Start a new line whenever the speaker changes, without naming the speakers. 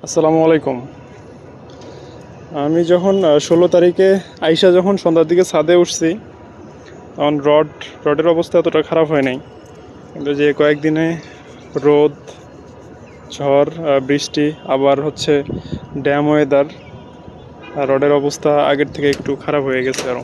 আসসালামু আলাইকুম। আমি যখন 16 তারিখে আইসা যখন সন্ধ্যার দিকে ছাদে উঠছি, তখন রডের অবস্থা এতটা খারাপ হয় নাই, কিন্তু যে কয়েকদিনে রোদ, ঝড়, বৃষ্টি, আবার হচ্ছে ড্যাম ওয়েদার, রডের অবস্থা আগের থেকে একটু খারাপ হয়ে গেছে আরও।